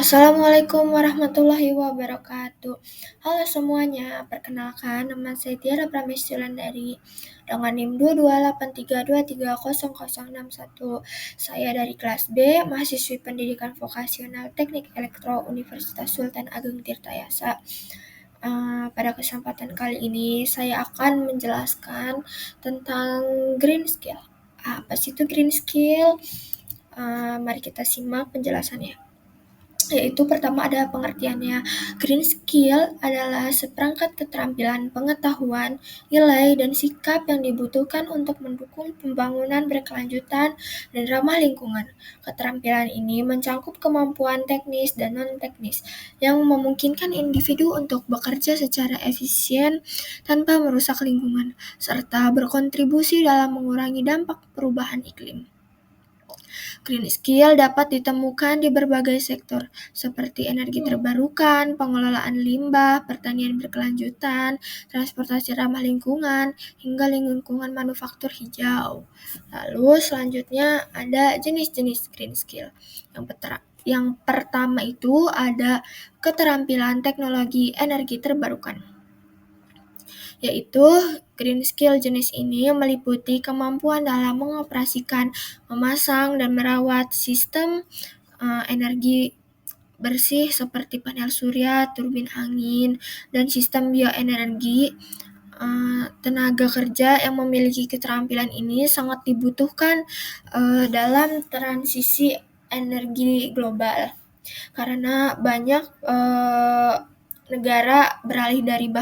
Assalamualaikum warahmatullahi wabarakatuh. Halo semuanya, perkenalkan nama saya Tiara Prameswulandari dengan NIM 22832300061. Saya dari kelas B, mahasiswi pendidikan vokasional Teknik Elektro Universitas Sultan Ageng Tirtayasa. Pada kesempatan kali ini saya akan menjelaskan tentang green skill. Apa sih itu green skill? Mari kita simak penjelasannya. Yaitu pertama ada pengertiannya. Green skill adalah seperangkat keterampilan, pengetahuan, nilai, dan sikap yang dibutuhkan untuk mendukung pembangunan berkelanjutan dan ramah lingkungan. Keterampilan ini mencakup kemampuan teknis dan non-teknis yang memungkinkan individu untuk bekerja secara efisien tanpa merusak lingkungan, serta berkontribusi dalam mengurangi dampak perubahan iklim. Green skill dapat ditemukan di berbagai sektor, seperti energi terbarukan, pengelolaan limbah, pertanian berkelanjutan, transportasi ramah lingkungan, hingga lingkungan manufaktur hijau. Lalu selanjutnya ada jenis-jenis green skill. Yang pertama itu ada keterampilan teknologi energi terbarukan, yaitu green skill jenis ini meliputi kemampuan dalam mengoperasikan, memasang, dan merawat sistem energi bersih seperti panel surya, turbin angin, dan sistem bioenergi. Tenaga kerja yang memiliki keterampilan ini sangat dibutuhkan dalam transisi energi global, karena banyak negara beralih dari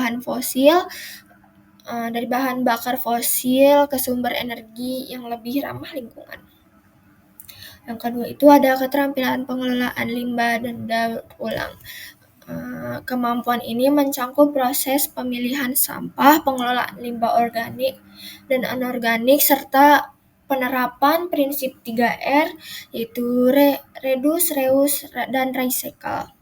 bahan bakar fosil ke sumber energi yang lebih ramah lingkungan. Yang kedua itu ada keterampilan pengelolaan limbah dan daur ulang. Kemampuan ini mencakup proses pemilihan sampah, pengelolaan limbah organik dan anorganik, serta penerapan prinsip 3R, yaitu reduce, reuse, dan recycle.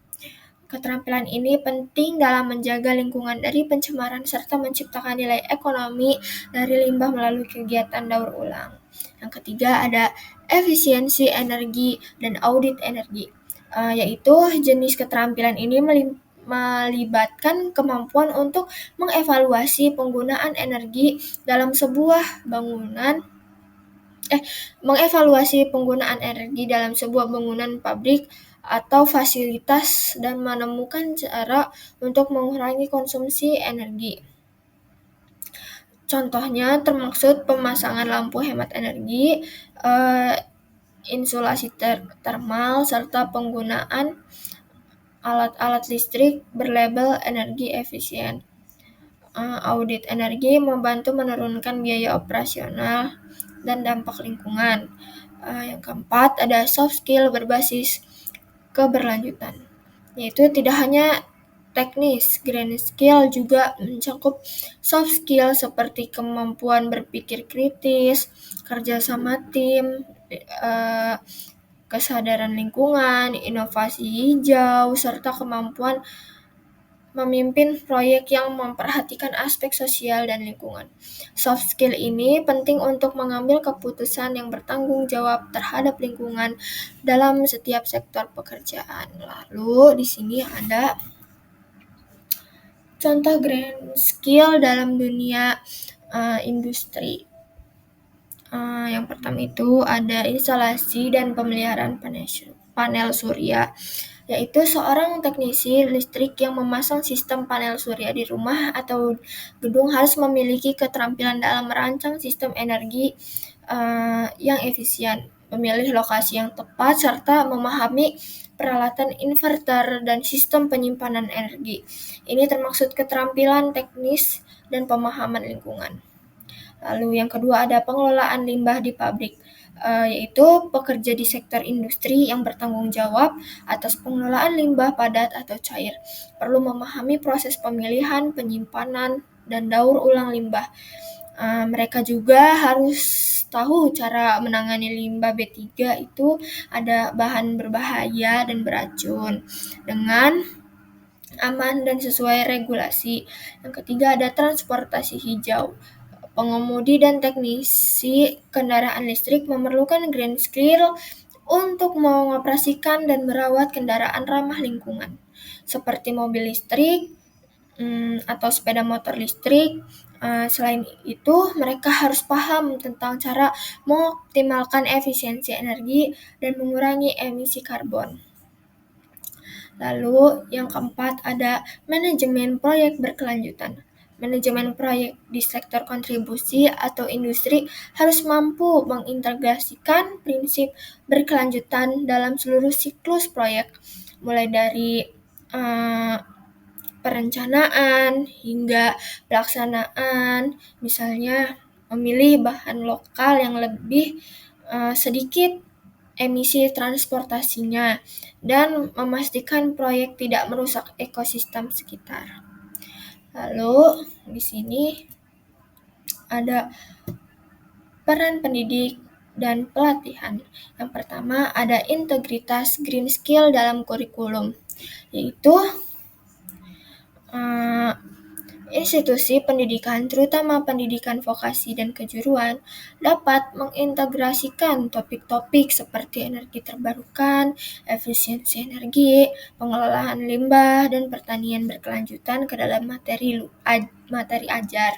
Keterampilan ini penting dalam menjaga lingkungan dari pencemaran serta menciptakan nilai ekonomi dari limbah melalui kegiatan daur ulang. Yang ketiga ada efisiensi energi dan audit energi, yaitu jenis keterampilan ini melibatkan kemampuan untuk mengevaluasi penggunaan energi dalam sebuah bangunan pabrik atau fasilitas dan menemukan cara untuk mengurangi konsumsi energi. Contohnya termaksud pemasangan lampu hemat energi, insulasi termal, serta penggunaan alat-alat listrik berlabel energi efisien. Audit energi membantu menurunkan biaya operasional dan dampak lingkungan. Yang keempat ada soft skill berbasis keberlanjutan, yaitu tidak hanya teknis. Green skill juga mencakup soft skill seperti kemampuan berpikir kritis, kerja sama tim, kesadaran lingkungan, inovasi hijau, serta kemampuan memimpin proyek yang memperhatikan aspek sosial dan lingkungan. Soft skill ini penting untuk mengambil keputusan yang bertanggung jawab terhadap lingkungan dalam setiap sektor pekerjaan. Lalu di sini ada contoh green skill dalam dunia industri. Yang pertama itu ada instalasi dan pemeliharaan panel surya, yaitu seorang teknisi listrik yang memasang sistem panel surya di rumah atau gedung harus memiliki keterampilan dalam merancang sistem energi yang efisien, memilih lokasi yang tepat, serta memahami peralatan inverter dan sistem penyimpanan energi. Ini termaksud keterampilan teknis dan pemahaman lingkungan. Lalu yang kedua ada pengelolaan limbah di pabrik, yaitu pekerja di sektor industri yang bertanggung jawab atas pengelolaan limbah padat atau cair. Perlu memahami proses pemilihan, penyimpanan, dan daur ulang limbah. Mereka juga harus tahu cara menangani limbah B3 itu ada bahan berbahaya dan beracun dengan aman dan sesuai regulasi. Yang ketiga ada transportasi hijau. Pengemudi dan teknisi kendaraan listrik memerlukan green skill untuk mengoperasikan dan merawat kendaraan ramah lingkungan, seperti mobil listrik atau sepeda motor listrik. Selain itu, mereka harus paham tentang cara mengoptimalkan efisiensi energi dan mengurangi emisi karbon. Lalu yang keempat ada manajemen proyek berkelanjutan. Manajemen proyek di sektor kontribusi atau industri harus mampu mengintegrasikan prinsip berkelanjutan dalam seluruh siklus proyek, mulai dari perencanaan hingga pelaksanaan, misalnya memilih bahan lokal yang lebih sedikit emisi transportasinya, dan memastikan proyek tidak merusak ekosistem sekitar. Lalu di sini ada peran pendidik dan pelatihan. Yang pertama ada integritas green skill dalam kurikulum, yaitu institusi pendidikan, terutama pendidikan vokasi dan kejuruan, dapat mengintegrasikan topik-topik seperti energi terbarukan, efisiensi energi, pengelolaan limbah, dan pertanian berkelanjutan ke dalam materi ajar.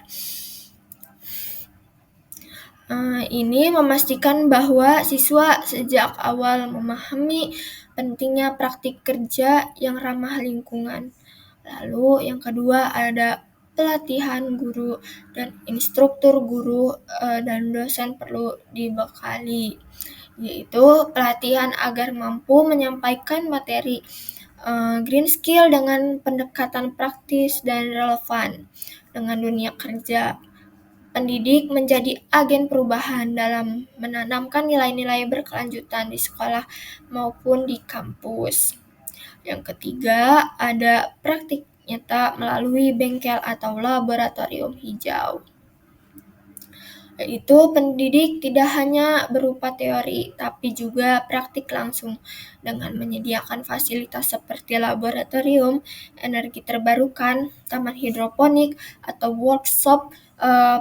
Ini memastikan bahwa siswa sejak awal memahami pentingnya praktik kerja yang ramah lingkungan. Lalu yang kedua ada pelatihan guru dan instruktur guru dan dosen perlu dibekali, yaitu pelatihan agar mampu menyampaikan materi green skill dengan pendekatan praktis dan relevan dengan dunia kerja. Pendidik menjadi agen perubahan dalam menanamkan nilai-nilai berkelanjutan di sekolah maupun di kampus. Yang ketiga, ada praktik nyata melalui bengkel atau laboratorium hijau. Yaitu pendidik tidak hanya berupa teori, tapi juga praktik langsung dengan menyediakan fasilitas seperti laboratorium, energi terbarukan, taman hidroponik, atau workshop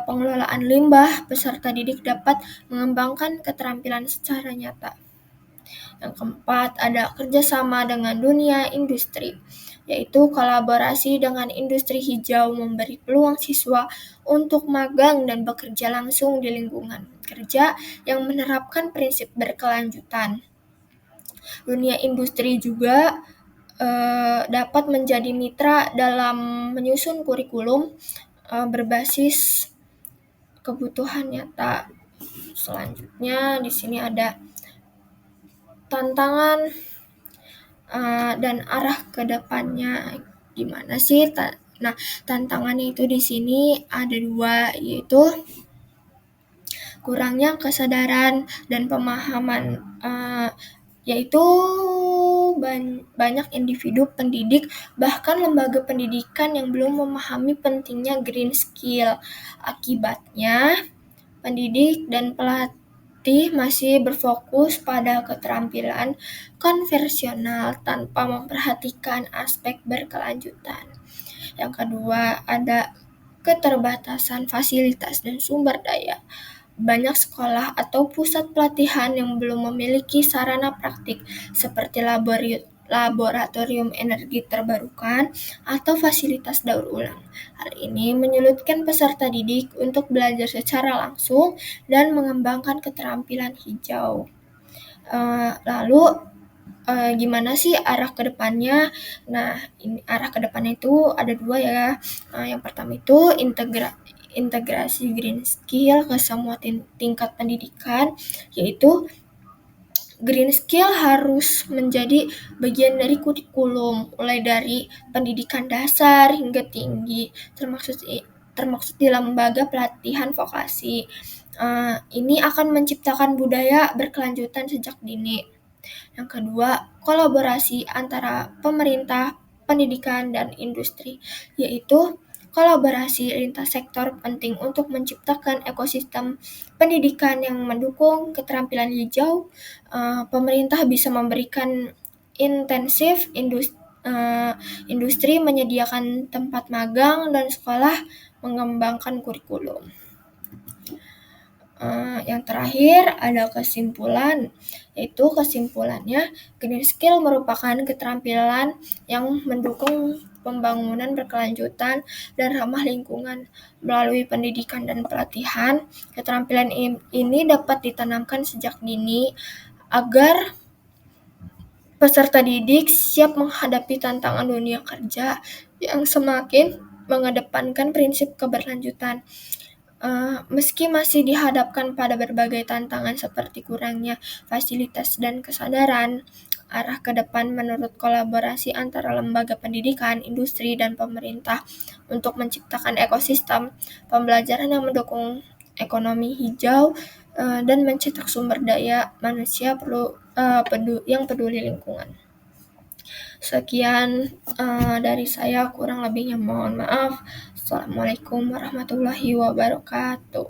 pengelolaan limbah. Peserta didik dapat mengembangkan keterampilan secara nyata. Yang keempat, ada kerjasama dengan dunia industri, yaitu kolaborasi dengan industri hijau memberi peluang siswa untuk magang dan bekerja langsung di lingkungan kerja yang menerapkan prinsip berkelanjutan. Dunia industri juga dapat menjadi mitra dalam menyusun kurikulum berbasis kebutuhan nyata. Selanjutnya di sini ada tantangan dan arah ke depannya gimana sih? Nah, tantangannya itu di sini ada dua, yaitu kurangnya kesadaran dan pemahaman, yaitu banyak individu pendidik bahkan lembaga pendidikan yang belum memahami pentingnya green skill. Akibatnya, pendidik dan pelatih masih berfokus pada keterampilan konvensional tanpa memperhatikan aspek berkelanjutan. Yang kedua, ada keterbatasan fasilitas dan sumber daya. Banyak sekolah atau pusat pelatihan yang belum memiliki sarana praktik seperti laboratorium energi terbarukan atau fasilitas daur ulang. Hal ini menyulitkan peserta didik untuk belajar secara langsung dan mengembangkan keterampilan hijau. Lalu gimana sih arah ke depannya? Nah, arah ke depannya itu ada dua ya. Yang pertama itu integrasi green skill ke semua tingkat pendidikan, yaitu green skill harus menjadi bagian dari kurikulum, mulai dari pendidikan dasar hingga tinggi, termaksud di lembaga pelatihan vokasi. Ini akan menciptakan budaya berkelanjutan sejak dini. Yang kedua, kolaborasi antara pemerintah, pendidikan, dan industri, yaitu kolaborasi lintas sektor penting untuk menciptakan ekosistem pendidikan yang mendukung keterampilan hijau. Pemerintah bisa memberikan intensif industri menyediakan tempat magang dan sekolah mengembangkan kurikulum. Yang terakhir ada kesimpulan, yaitu kesimpulannya green skill merupakan keterampilan yang mendukung pembangunan berkelanjutan dan ramah lingkungan. Melalui pendidikan dan pelatihan, keterampilan ini dapat ditanamkan sejak dini agar peserta didik siap menghadapi tantangan dunia kerja yang semakin mengedepankan prinsip keberlanjutan. Meski masih dihadapkan pada berbagai tantangan seperti kurangnya fasilitas dan kesadaran, arah ke depan menurut kolaborasi antara lembaga pendidikan, industri, dan pemerintah untuk menciptakan ekosistem pembelajaran yang mendukung ekonomi hijau dan mencetak sumber daya manusia yang peduli lingkungan. Sekian dari saya, kurang lebihnya mohon maaf. Assalamualaikum warahmatullahi wabarakatuh.